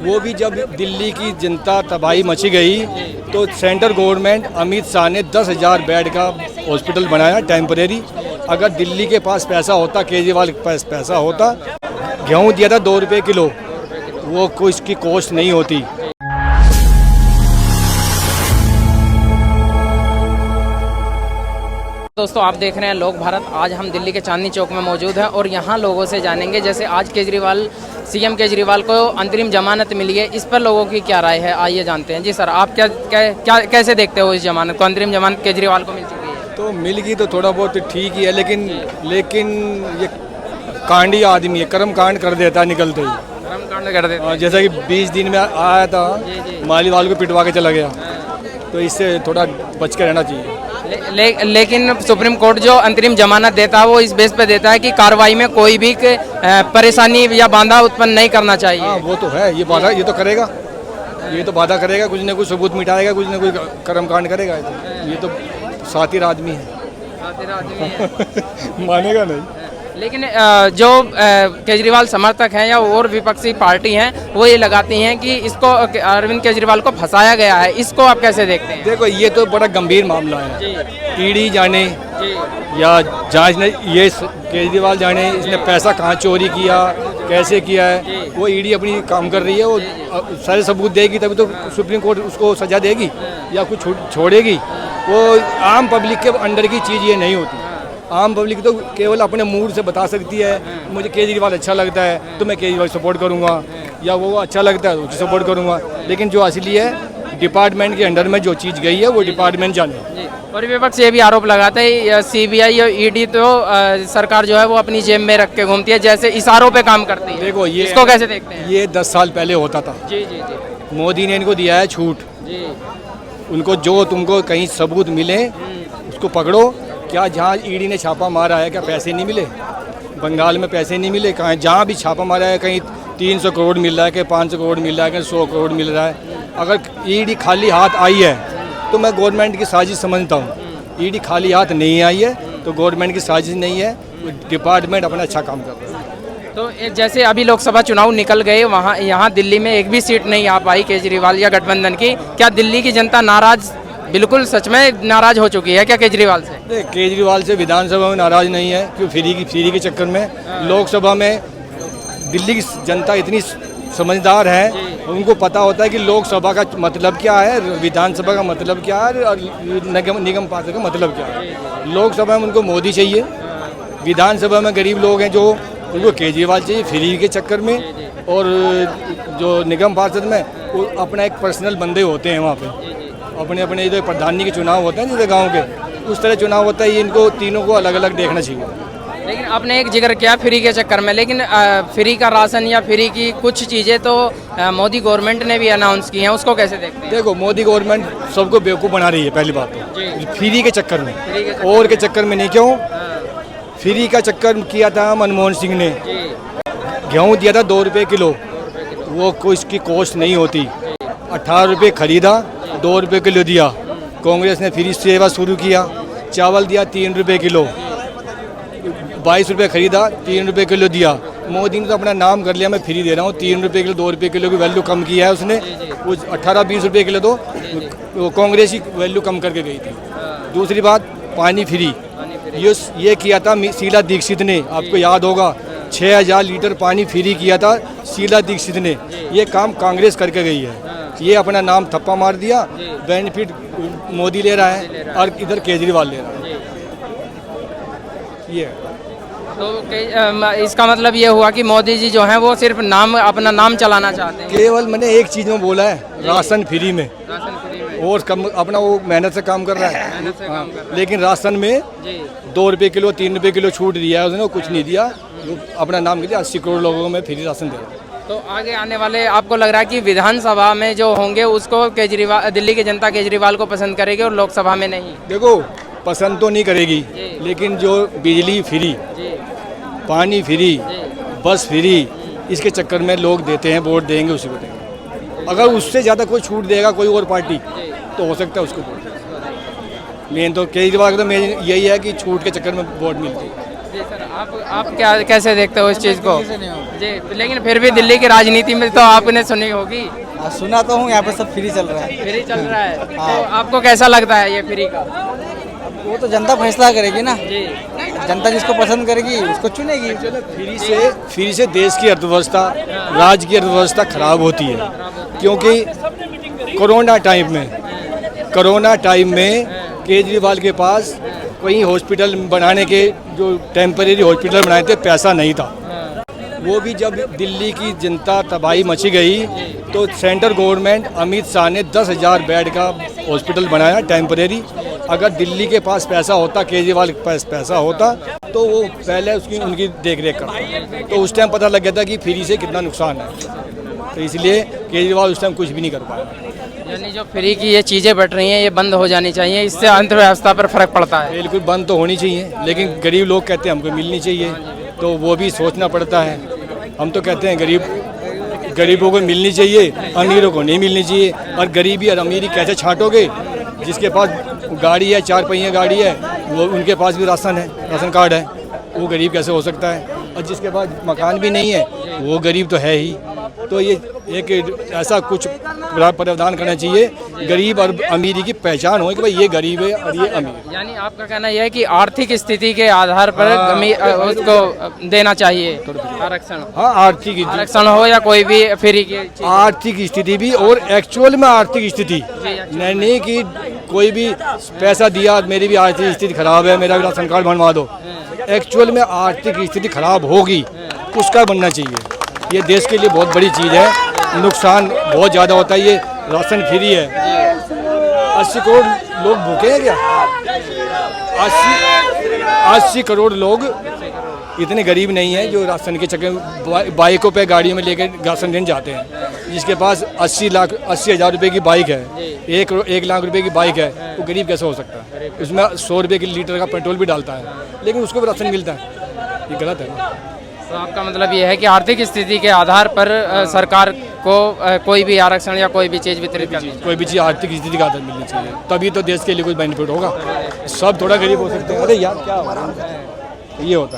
वो भी जब दिल्ली की जनता तबाही मची गई तो सेंट्रल गवर्नमेंट अमित शाह ने 10,000 बेड का हॉस्पिटल बनाया टेम्परेरी। अगर दिल्ली के पास पैसा होता, केजरीवाल के पास पैसा होता, गेहूँ दिया था 2 रुपये किलो, वो कोई इसकी कॉस्ट नहीं होती। दोस्तों आप देख रहे हैं लोक भारत। आज हम दिल्ली के चांदनी चौक में मौजूद हैं और यहाँ लोगों से जानेंगे, जैसे आज सीएम केजरीवाल को अंतरिम जमानत मिली है, इस पर लोगों की क्या राय है, आइए जानते हैं। जी सर, आप कैसे देखते हो इस जमानत को? अंतरिम जमानत केजरीवाल को मिल चुकी है तो मिल गई तो थोड़ा बहुत ठीक ही है, लेकिन ये कांडी आदमी है, कर्म कांड कर देता है निकलते ही। कर्म कांड कर देता है। जैसा कि 20 दिन में आया था, मालीवाल को पिटवा के चला गया, तो इससे थोड़ा बच के रहना चाहिए। लेकिन सुप्रीम कोर्ट जो अंतरिम जमानत देता है वो इस बेस पे देता है कि कार्रवाई में कोई भी परेशानी या बाधा उत्पन्न नहीं करना चाहिए। हाँ, वो तो है, ये तो करेगा, ये तो बाधा करेगा, कुछ न कुछ सबूत मिटाएगा, कुछ न कुछ कर्मकांड करेगा। ये तो सातिर आदमी है, मानेगा नहीं। लेकिन जो केजरीवाल समर्थक हैं या और विपक्षी पार्टी हैं वो ये लगाती हैं कि इसको अरविंद केजरीवाल को फंसाया गया है, इसको आप कैसे देखते हैं? देखो, ये तो बड़ा गंभीर मामला है। ईडी जाने या जांच ने, ये केजरीवाल जाने इसने पैसा कहाँ चोरी किया, कैसे किया है, वो ईडी अपनी काम कर रही है। वो सारे सबूत देगी तभी तो सुप्रीम कोर्ट उसको सजा देगी या कुछ छोड़ेगी। वो आम पब्लिक के अंडर की चीज़ ये नहीं होती। आम पब्लिक तो केवल अपने मूड से बता सकती है, मुझे केजरीवाल अच्छा लगता है तो मैं केजरीवाल सपोर्ट करूंगा, या वो अच्छा लगता है तो उसे सपोर्ट करूंगा। लेकिन जो असली है, डिपार्टमेंट के अंडर में जो चीज़ गई है वो डिपार्टमेंट जाने। और विपक्ष ये भी आरोप लगाता है सीबीआई और ईडी तो सरकार जो है वो अपनी जेब में रख के घूमती है, जैसे इशारों पे काम करती है। देखो, ये इसको कैसे देखते हैं? ये 10 साल पहले होता था। जी जी जी। मोदी ने इनको दिया है छूट। उनको जो तुमको कहीं सबूत मिले उसको पकड़ो। क्या जहाँ ईडी ने छापा मारा है, क्या पैसे नहीं मिले? बंगाल में पैसे नहीं मिले? कहाँ जहाँ भी छापा मारा है, कहीं 300 करोड़ मिल रहा है, कहीं 500 करोड़ मिल रहा है, कहीं 100 करोड़ मिल रहा है। अगर ईडी खाली हाथ आई है तो मैं गवर्नमेंट की साजिश समझता हूँ। ईडी खाली हाथ नहीं आई है तो गवर्नमेंट की साजिश नहीं है, डिपार्टमेंट अपना अच्छा काम कर रहा है। तो जैसे अभी लोकसभा चुनाव निकल गए, वहाँ यहाँ दिल्ली में एक भी सीट नहीं आ पाई केजरीवाल या गठबंधन की, क्या दिल्ली की जनता नाराज, बिल्कुल सच में नाराज हो चुकी है क्या केजरीवाल से? नहीं, केजरीवाल से विधानसभा में नाराज नहीं है, क्यों? फ्री के चक्कर में लोकसभा में दिल्ली की जनता इतनी समझदार है, उनको पता होता है कि लोकसभा का मतलब क्या है, विधानसभा का मतलब क्या है और निगम पार्षद का मतलब क्या है। लोकसभा में उनको मोदी चाहिए, विधानसभा में गरीब लोग हैं जो उनको केजरीवाल चाहिए फ्री के चक्कर में, और जो निगम पार्षद में वो अपना एक पर्सनल बंदे होते हैं वहाँ पे, अपने अपने जो प्रधानी के चुनाव होते हैं जैसे गांव के, उस तरह चुनाव होता है। ये इनको तीनों को अलग अलग देखना चाहिए। लेकिन आपने एक जिक्र किया फ्री के चक्कर में, लेकिन फ्री का राशन या फ्री की कुछ चीज़ें तो मोदी गवर्नमेंट ने भी अनाउंस की हैं, उसको कैसे देखते हैं? देखो, मोदी गवर्नमेंट सबको बेवकूफ़ बना रही है पहली बात तो, फ्री के चक्कर में, और के चक्कर में नहीं। क्यों फ्री का चक्कर किया था? मनमोहन सिंह ने गेहूँ दिया था 2 रुपये किलो, वो कोई इसकी कॉस्ट नहीं होती। 18 रुपये खरीदा, 2 रुपये किलो दिया। कांग्रेस ने फ्री सेवा शुरू किया, चावल दिया 3 रुपये किलो, 22 रुपये खरीदा, 3 रुपये किलो दिया। मोदी ने तो अपना नाम कर लिया, मैं फ्री दे रहा हूँ, 3 रुपये किलो 2 रुपये किलो की वैल्यू कम किया है उसने। वो 18-20 रुपये किलो तो कांग्रेस ही वैल्यू कम करके गई थी। दूसरी बात, पानी फ्री, ये किया था शीला दीक्षित ने, आपको याद होगा, 6000 लीटर पानी फ्री किया था शीला दीक्षित ने। ये काम कांग्रेस करके गई है। ये अपना नाम थप्पा मार दिया, बेनिफिट मोदी ले रहा है और इधर केजरीवाल ले रहा है। ये तो इसका मतलब ये हुआ कि मोदी जी जो हैं वो सिर्फ अपना नाम चलाना चाहते हैं। केवल मैंने एक चीज़ में बोला है, राशन फ्री में, और अपना वो मेहनत से काम कर रहा है। लेकिन राशन में 2 रुपये किलो 3 रुपये किलो छूट दिया है उसने, कुछ नहीं दिया, अपना नाम किया। 80 करोड़ लोगों में फ्री राशन दे रहा है। तो आगे आने वाले आपको लग रहा है कि विधानसभा में जो होंगे उसको केजरीवाल, दिल्ली की जनता केजरीवाल को पसंद करेगी और लोकसभा में नहीं? देखो, पसंद तो नहीं करेगी, लेकिन जो बिजली फ्री, पानी फ्री, बस फ्री, इसके चक्कर में लोग देते हैं, वोट देंगे उसी को देंगे। अगर उससे ज़्यादा कोई छूट देगा कोई और पार्टी तो हो सकता है उसको वोट। मेन तो केजरीवाल का तो मेन यही है कि छूट के चक्कर में वोट मिलती है। जी सर, आप क्या कैसे देखते हो इस चीज़ को? जी, लेकिन फिर भी दिल्ली की राजनीति में तो आपने सुनी होगी। सुना तो हूँ, यहाँ पे सब फ्री चल रहा है। फ्री चल रहा है, तो आपको कैसा लगता है ये फ्री का? वो तो जनता फैसला करेगी ना, जी जनता जिसको पसंद करेगी उसको चुनेगी। फ्री से देश की अर्थव्यवस्था, राज्य की अर्थव्यवस्था खराब होती है, क्योंकि कोरोना टाइम में केजरीवाल के पास कोई हॉस्पिटल बनाने के, जो टेम्परेरी हॉस्पिटल बनाए थे, पैसा नहीं था। वो भी जब दिल्ली की जनता तबाही मची गई तो सेंट्रल गवर्नमेंट अमित शाह ने 10,000 बेड का हॉस्पिटल बनाया टेम्परेरी। अगर दिल्ली के पास पैसा होता, केजरीवाल के पास पैसा होता, तो वो पहले उनकी देख रेख करता। तो उस टाइम पता लग गया था कि फ्री से कितना नुकसान है, तो इसलिए केजरीवाल उस टाइम कुछ भी नहीं कर पाया। यानी जो फ्री की ये चीज़ें बढ़ रही हैं ये बंद हो जानी चाहिए, इससे अर्थव्यवस्था पर फर्क पड़ता है। बिल्कुल बंद तो होनी चाहिए, लेकिन गरीब लोग कहते हैं हमको मिलनी चाहिए, तो वो भी सोचना पड़ता है। हम तो कहते हैं गरीबों को मिलनी चाहिए, अमीरों को नहीं मिलनी चाहिए। और गरीबी और अमीरी कैसे छांटोगे? जिसके पास गाड़ी है, 4 पहिया गाड़ी है, वो उनके पास भी राशन कार्ड है, वो गरीब कैसे हो सकता है? और जिसके पास मकान भी नहीं है वो गरीब तो है ही। तो ये एक ऐसा कुछ प्रावधान करना चाहिए, गरीब और अमीरी की पहचान हो कि भाई ये गरीब है और ये अमीर। यानी आपका कहना यह है कि आर्थिक स्थिति के आधार पर उसको देना चाहिए आरक्षण। हाँ, आरक्षण हो या कोई भी फ्री की चीज़। आर्थिक स्थिति भी, और एक्चुअल में आर्थिक स्थिति नहीं कि कोई भी पैसा दिया, मेरी भी आर्थिक स्थिति खराब है, मेरा भी राशन कार्ड बनवा दो। एक्चुअल में आर्थिक स्थिति खराब होगी, उसका बनना चाहिए। ये देश के लिए बहुत बड़ी चीज़ है, नुकसान बहुत ज़्यादा होता है। ये राशन फ्री है, 80 करोड़ लोग भूखे हैं क्या? 80 करोड़ लोग इतने गरीब नहीं हैं जो राशन के चक्कर बाइकों पे, गाड़ियों में लेकर राशन देने जाते हैं। जिसके पास 80,000 रुपये की बाइक है, 1 लाख रुपए की बाइक है, वो गरीब कैसे हो सकता है? उसमें 100 रुपये की लीटर का पेट्रोल भी डालता है, लेकिन उसको भी राशन मिलता है। ये गलत है। तो आपका मतलब ये है कि आर्थिक स्थिति के आधार पर सरकार को कोई भी आरक्षण या कोई भी चीज़ वितरित करनी चाहिए। कोई भी चीज़ आर्थिक स्थिति का आधार मिलनी चाहिए, तभी तो देश के लिए कुछ बेनिफिट होगा। सब थोड़ा गरीब हो सकते हैं। अरे यार क्या हो रहा है, ये होता है।